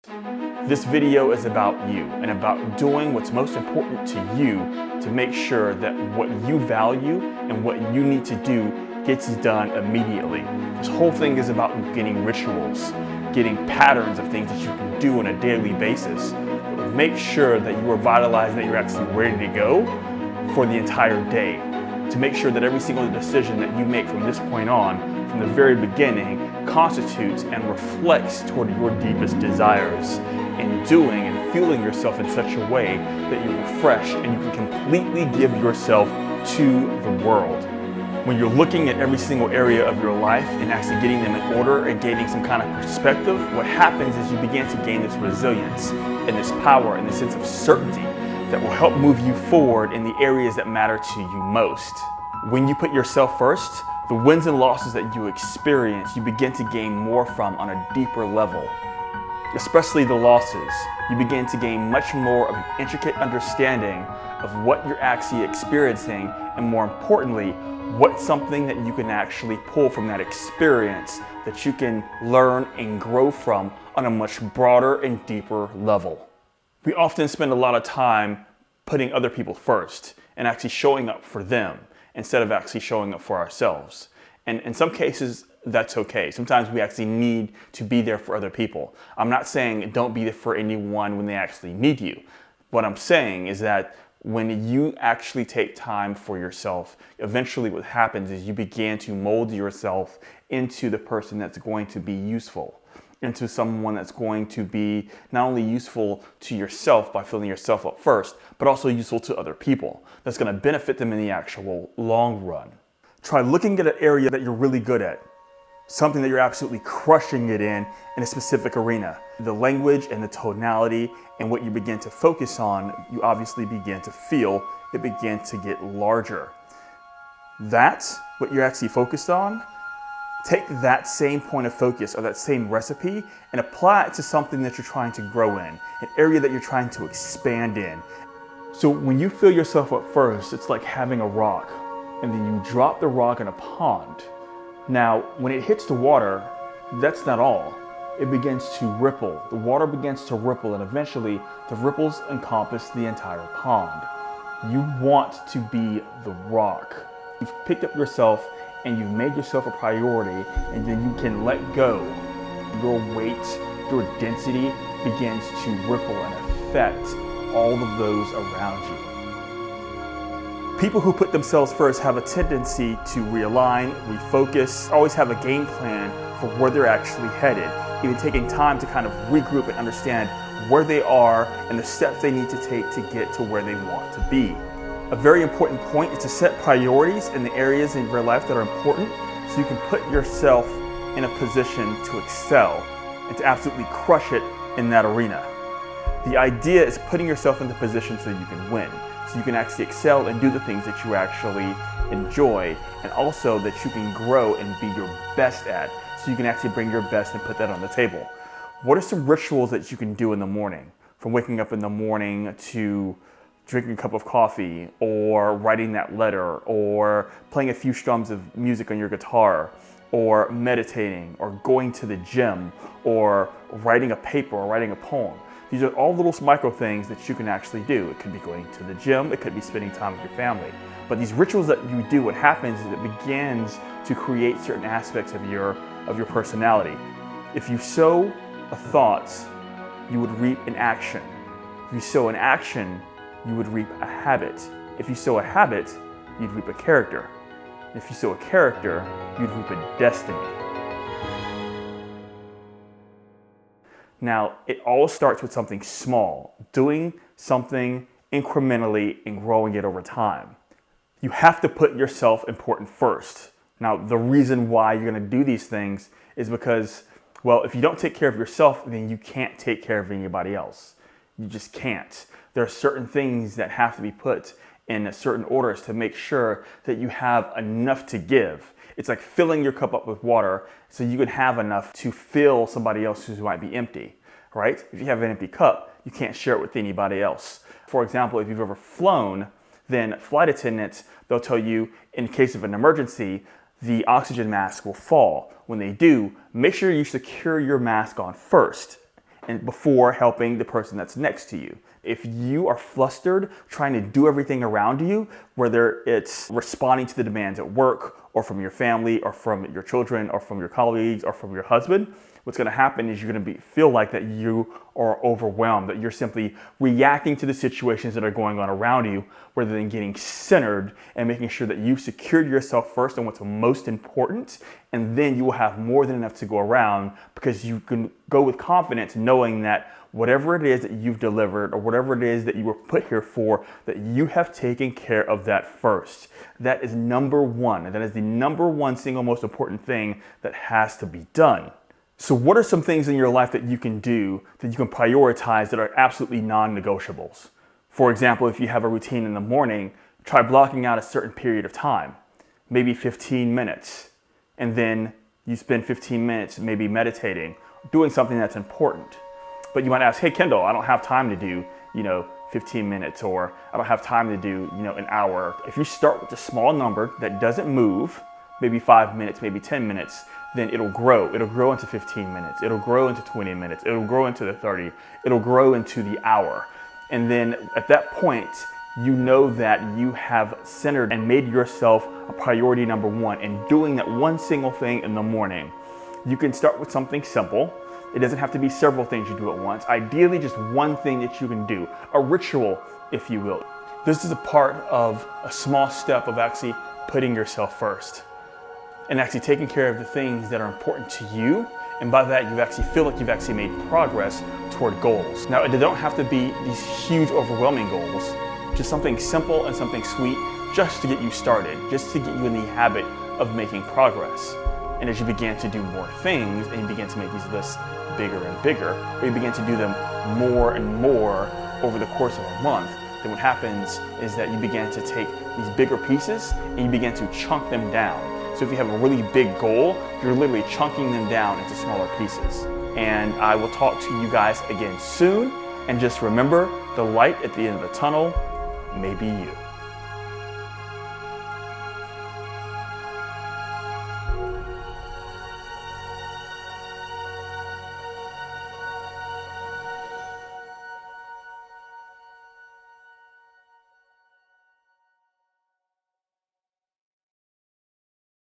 This video is about you and about doing what's most important to you to make sure that what you value and what you need to do gets done immediately. This whole thing is about getting rituals, getting patterns of things that you can do on a daily basis that will make sure that you are vitalized, that you're actually ready to go for the entire day. To make sure that every single decision that you make from this point on, from the very beginning, constitutes and reflects toward your deepest desires. In doing and fueling yourself in such a way that you're refreshed and you can completely give yourself to the world. When you're looking at every single area of your life and actually getting them in order and gaining some kind of perspective, what happens is you begin to gain this resilience and this power and this sense of certainty that will help move you forward in the areas that matter to you most. When you put yourself first, the wins and losses that you experience, you begin to gain more from on a deeper level. Especially the losses, you begin to gain much more of an intricate understanding of what you're actually experiencing, and more importantly, what's something that you can actually pull from that experience that you can learn and grow from on a much broader and deeper level. We often spend a lot of time putting other people first and actually showing up for them instead of actually showing up for ourselves. And in some cases, that's okay. Sometimes we actually need to be there for other people. I'm not saying don't be there for anyone when they actually need you. What I'm saying is that when you actually take time for yourself, eventually what happens is you begin to mold yourself into the person that's going to be useful, into someone that's going to be not only useful to yourself by filling yourself up first, but also useful to other people. That's going to benefit them in the actual long run. Try looking at an area that you're really good at, something that you're absolutely crushing it in a specific arena. The language and the tonality and what you begin to focus on, you obviously begin to feel it begin to get larger. That's what you're actually focused on. Take that same point of focus or that same recipe and apply it to something that you're trying to grow in, an area that you're trying to expand in. So when you fill yourself up first, it's like having a rock, and then you drop the rock in a pond. Now, when it hits the water, that's not all. It begins to ripple. The water begins to ripple, and eventually the ripples encompass the entire pond. You want to be the rock. You've picked up yourself and you've made yourself a priority, and then you can let go. Your weight, your density begins to ripple and affect all of those around you. People who put themselves first have a tendency to realign, refocus, always have a game plan for where they're actually headed, even taking time to kind of regroup and understand where they are and the steps they need to take to get to where they want to be. A very important point is to set priorities in the areas in your life that are important so you can put yourself in a position to excel and to absolutely crush it in that arena. The idea is putting yourself in the position so you can win, so you can actually excel and do the things that you actually enjoy, and also that you can grow and be your best at, so you can actually bring your best and put that on the table. What are some rituals that you can do in the morning? From waking up in the morning to drinking a cup of coffee, or writing that letter, or playing a few strums of music on your guitar, or meditating, or going to the gym, or writing a paper, or writing a poem. These are all little micro things that you can actually do. It could be going to the gym, it could be spending time with your family. But these rituals that you do, what happens is it begins to create certain aspects of your personality. If you sow a thought, you would reap an action. If you sow an action, you would reap a habit. If you sow a habit, you'd reap a character. If you sow a character, you'd reap a destiny. Now, it all starts with something small, doing something incrementally and growing it over time. You have to put yourself important first. Now, the reason why you're going to do these things is because, well, if you don't take care of yourself, then you can't take care of anybody else. You just can't. There are certain things that have to be put in certain orders to make sure that you have enough to give. It's like filling your cup up with water so you can have enough to fill somebody else who might be empty, right? If you have an empty cup, you can't share it with anybody else. For example, if you've ever flown, then flight attendants, they'll tell you in case of an emergency, the oxygen mask will fall. When they do, make sure you secure your mask on first and before helping the person that's next to you. If you are flustered trying to do everything around you, whether it's responding to the demands at work or from your family or from your children or from your colleagues or from your husband, what's going to happen is you're going to feel like that you are overwhelmed, that you're simply reacting to the situations that are going on around you rather than getting centered and making sure that you've secured yourself first on what's most important, and then you will have more than enough to go around because you can go with confidence knowing that whatever it is that you've delivered or whatever it is that you were put here for, that you have taken care of that first. That is number one, and that is the number one single most important thing that has to be done. So what are some things in your life that you can do that you can prioritize that are absolutely non-negotiables? For example, if you have a routine in the morning, try blocking out a certain period of time, maybe 15 minutes, and then you spend 15 minutes maybe meditating, doing something that's important. But you might ask, hey Kendall, I don't have time to do, 15 minutes, or I don't have time to do, an hour. If you start with a small number that doesn't move, maybe 5 minutes, maybe 10 minutes, then it'll grow. It'll grow into 15 minutes. It'll grow into 20 minutes. It'll grow into the 30. It'll grow into the hour. And then at that point, you know that you have centered and made yourself a priority number one, and doing that one single thing in the morning. You can start with something simple. It doesn't have to be several things you do at once. Ideally, just one thing that you can do, a ritual, if you will. This is a part of a small step of actually putting yourself first and actually taking care of the things that are important to you. And by that, you actually feel like you've actually made progress toward goals. Now, they don't have to be these huge, overwhelming goals, just something simple and something sweet just to get you started, just to get you in the habit of making progress. And as you begin to do more things and you begin to make these lists bigger and bigger, or you begin to do them more and more over the course of a month, then what happens is that you begin to take these bigger pieces and you begin to chunk them down. So if you have a really big goal, you're literally chunking them down into smaller pieces. And I will talk to you guys again soon. And just remember, the light at the end of the tunnel may be you.